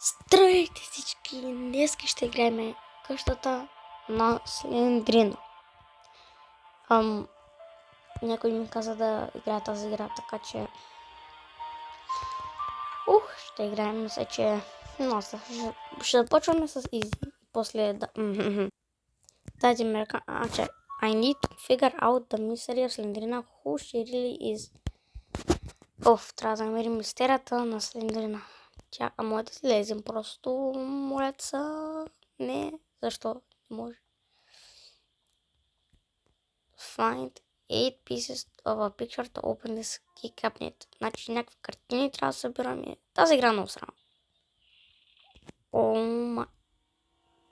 Здравейте всички! Днес ще играем къщата на Слендрина. Някой ми каза да играя тази игра, така че... ще играем, мисля, че... ще започваме с Easy. После да... Тази мерка... I need to figure out the mystery of Slenderina. Who she really is. Трябва да намерим мистерията на Слендрина. Може да слезем просто, моля са... Не, защо не може? Find 8 pieces of a picture to open this key cabinet. Значи някакви картини трябва да събираме. Тази игра много срама.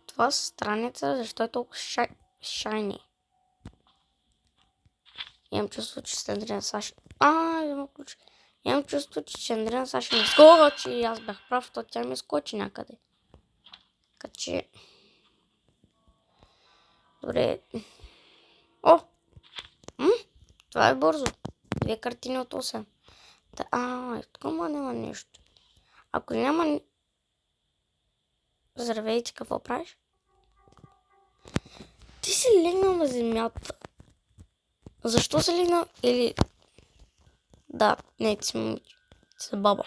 Това страница, защо е толкова shiny? Имам чувство, че Слендрина Саши... имам ключ. Имам чувство, че Слендрина Саши не скочи. Аз бях прав, защото тя ми скочи някъде. Така че... Добре. Това е бързо. 2 картини от 8. Тук няма нещо. Ако няма... Здравейте, какво правиш? Ти си легнал на земята. Защо си легнал? Или... Да, не, ти си момиче. Ти си баба.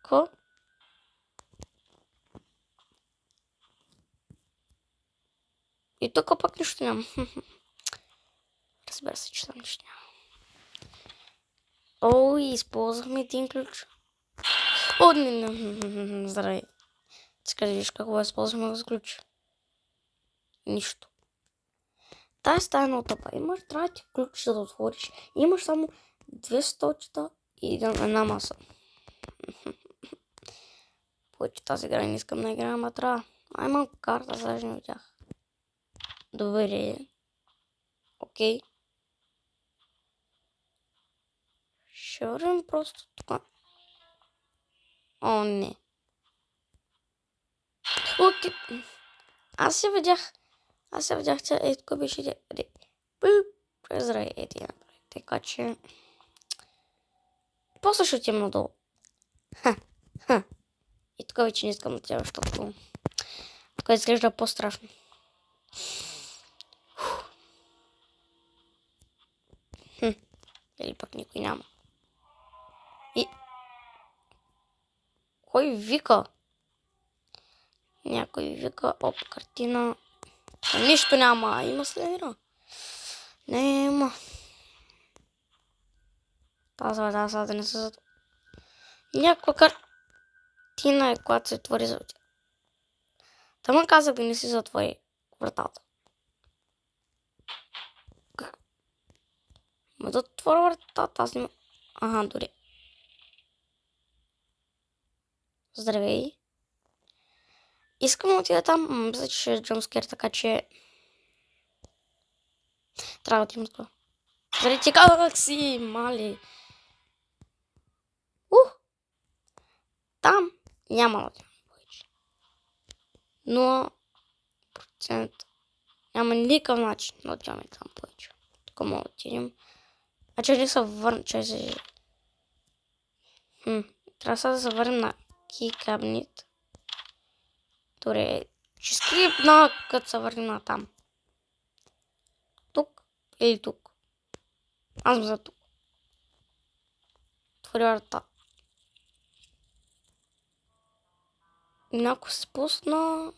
Ко? И тук пък нищо няма. Разбира се, че там нищо няма. Използвахме един ключ. Не. Здравей. Сега да видиш какво използваме за ключ. Нищо. Тая стая много тъпа. Трябва ти ключ да отвориш. Имаш само 2 столчета и една маса. Повече тази игра не искам да играя, ама трябва. Имам карта, даже не видях. Добре. Окей. Ще вървим просто тук. Не. Окей. Аз се видях, че тук беше презрай така че... После ще отидем надолу. И тук вече не искам да тя, защото... Тук изглежда по-страшно. Или пък никой няма. И... Кой вика? Някой вика, картина. Нищо няма, има Слендрина. Нема. Тази вода сега да не се затвори. Някаква картина е, която се отвори за тя. Тама казах да не си затвори вратата. Ма да отворя вратата, аз не... Дори. Здравей. Искам да отида там, мисля, че ще е джамскер, така че... Трябва да отидем с това. Здравейте, как си, мали? Там няма да отидем повече. 0%. Няма никакъв начин да отидем там повече. Тук мога да отидем. Че не се върна, че се... Трябва сега да се върнем на Key Cabinet. Добре, ще скрипна, като се върнем на там. Тук или тук? Аз съм за тук. Отвори врата. Някой се спусна.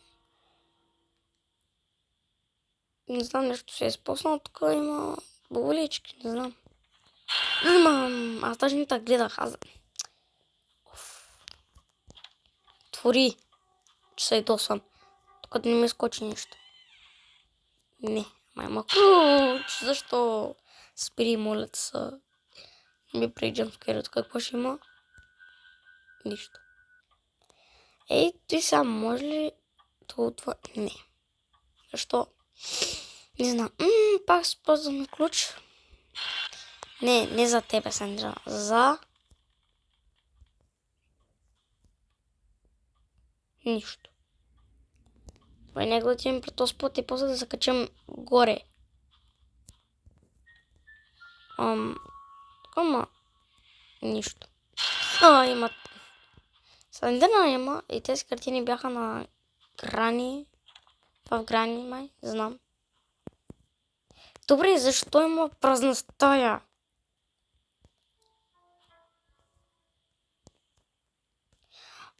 Не знам, нещо се е спуснал. Тук има боболечки, не знам. Аз даже не так гледах. Твори, че се ядосвам. Тук не ми скочи нищо. Не, има ключ. Защо? Спри, моля се. Не ми прави джамскерът. Какво ще има? Нищо. Ти сам може ли това? Не. Защо? Не знам. Пак спазваме ключ. Не за тебе, Сандра. За... Нищо. Добре, нека да отидем при този път и после да се качим горе. Нищо. Има Слендерна има и тези картини бяха на грани. В грани, май, знам. Добре, защо има празна стая?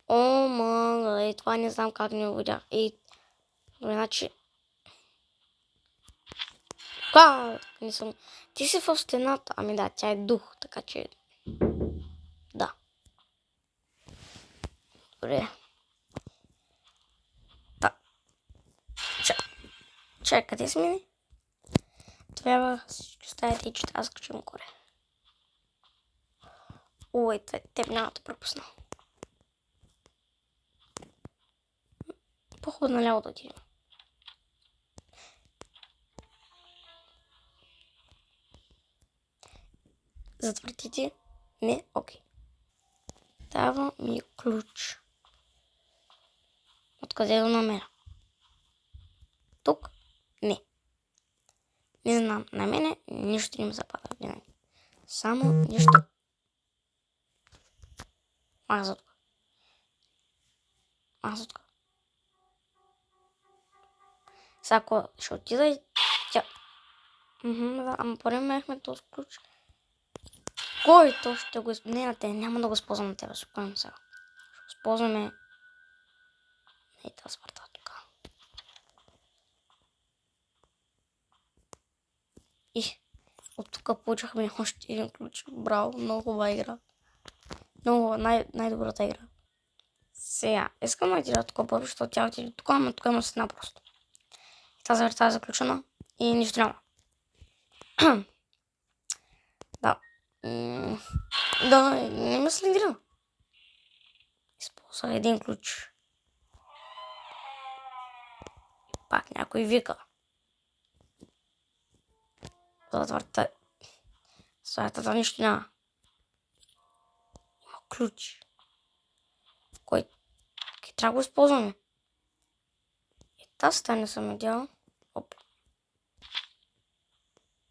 О, мага, това не знам как не видях. Значи... Как? Не съм... Ти си в стената. Ами да, тя е дух, така че... Да. Добре. Да. Чай, къде сме? Трябва всички оставите и чета, аз скачам горе. Ой, теб няма да пропусна. По-хубаво наляво да отидем. Затвърдите? Не? Окей. Дава ми ключ. Откъде го намеря? Тук? Не. Не знам. На мене нищо не ми запада винаги. Само нищо. Мазотка. Сега ако ще отида и тя... Да, ама поне мехме този ключ. Кой то ще го използва? Не на те, няма да го използвам на тебе, спокойно сега. Ще използваме... Ей, тази врата тук. И от тук получихме още един ключ. Браво, много хубава игра. Много най-добрата игра. Сега, искам да отида тук първо, защото тя отиде тук, ама тук има стена просто. Тази врата е заключена и нищо няма. Да. Да, не ме следира. Използва един ключ. И пак някой вика. Затварта. Вратата нищо няма. Има ключ. Кой трябва да го използваме? И тази стая не съм видяла. Оп.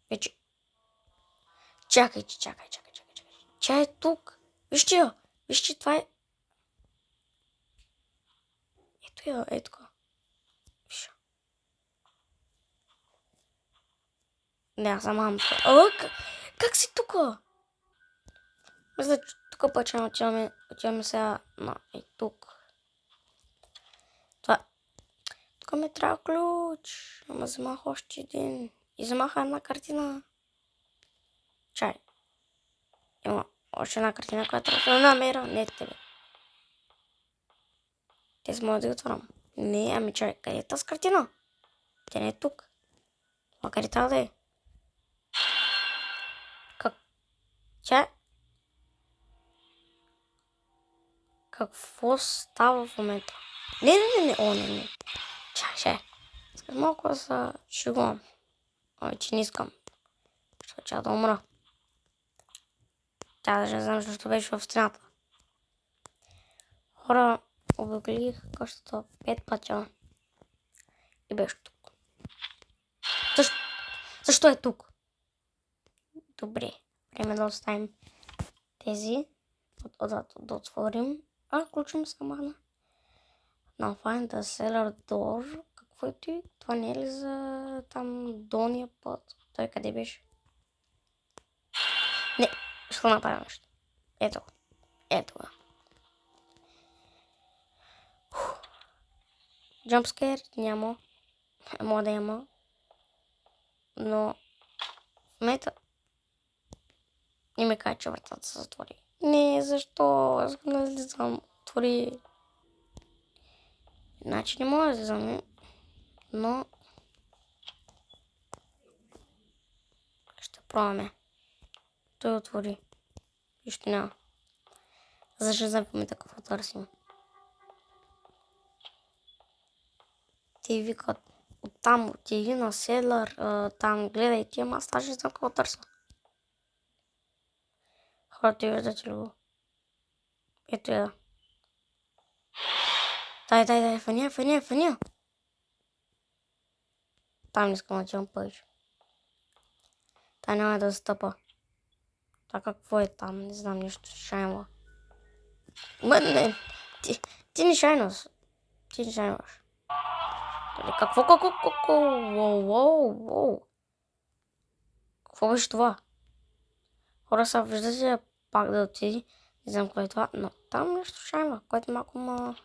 Вече. Чакай. Тя е тук. Вижте я. Вижте, това е. Ето я, ето така. Виж. Не, аз съм тук. Как си тук? Мисля, че тук пъче отиваме сега на тук. Това. Тук ми трябва ключ. Ама вземах още един. И вземах една картина. Чай. Има още една картина, която трябва да намеря. Не тебе. Те си могат да ги отварям. Не, ами чай, къде е тази картина? Тя не е тук. А къде трябва да е? Как? Чай. Какво става в момента? Не. О, не. Чай. Искам малко да се шегувам. Ой, че не искам. Ще чая да умра. Тя даже не знам, защо беше в стената. Хора, обиглих къщата 5 пътя. И беше тук. Защо е тук? Добре. Време да оставим тези. Да отворим. Ключом се махна. Now find the cellar door. Какво е ти? Това не е ли за там долния път? Той къде беше? Не, ще направя нещо. Ето го. Джампскер няма. Може да има. Но в момента не ме каже, че вратата се затвори. Не, защо? Аз искам да излизам. Отвори. Значи не мога да излизаме. Но ще пробваме. Той отвори. Нищо няма. Защо знам в момента какво търсим. Те викат оттам отиди на селър, там гледайте, ама аз даже не знам какво търся. Хората виждате ли го? Ето я. Дай, фания. Там не искам да отивам повече. Та няма да стъпа. Та какво е там? Не знам нищо. Шайма. Не. Ти не шайнаш. Ти не шайнаш. Какво? Воу. Какво беше това? Хора са вижда се пак да отиди. Не знам какво е това, но там нещо шайва, което малко ма...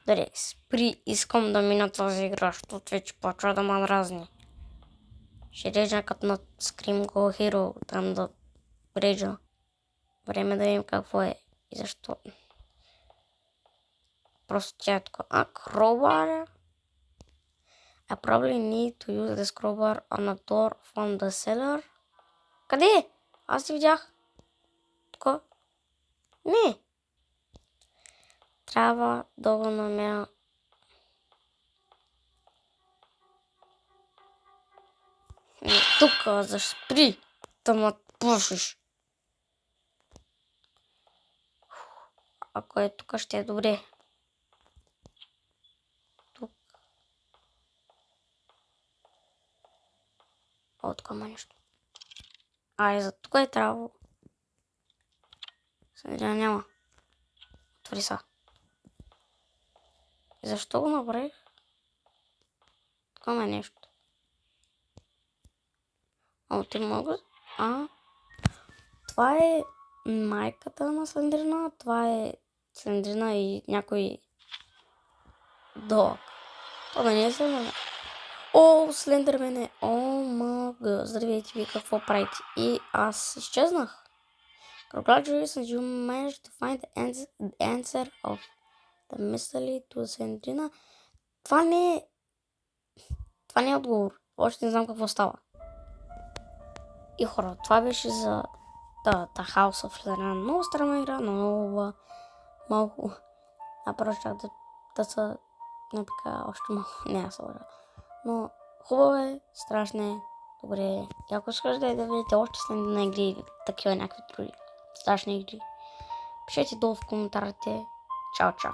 Дали, спри, искам да мина тази игра, защото вече почва да ма мразни. Ще режа като на Scream Go Hero, там да режа. Време да видим какво е и защо. Просто тя е така. Crowbar? I probably need to use this crowbar on a door from the cellar. Къде? Аз ти видях. Тук? Не. Трябва да го намеря. Тук, за спри. Да ме пушиш. Ако е тук, ще е добре. Тук. О, тук има нещо. И за тук е трябвало. Сега няма. Отвори са. И защо го направих? Тук има нещо. О, ти мога? Това е майката на Слендрина. Това е Слендрина и някой дог. Това не е Слендермен. О, Слендермен е. О, мага. Здравейте ви, какво правите? И аз изчезнах. Congratulations, you managed to find the answer of the mystery to Sandrina. Това не е отговор. Още не знам какво става. И хора, това беше за The House of Slenderman. Много странна игра, но много малко. Просто чак да се напика още малко. Не, аз лъжа. Но хубаво е, страшно е, добре е. И ако искаш да видите още Slenderman игри или такива някакви други страшни игри, пишете долу в коментарите. Чао, чао!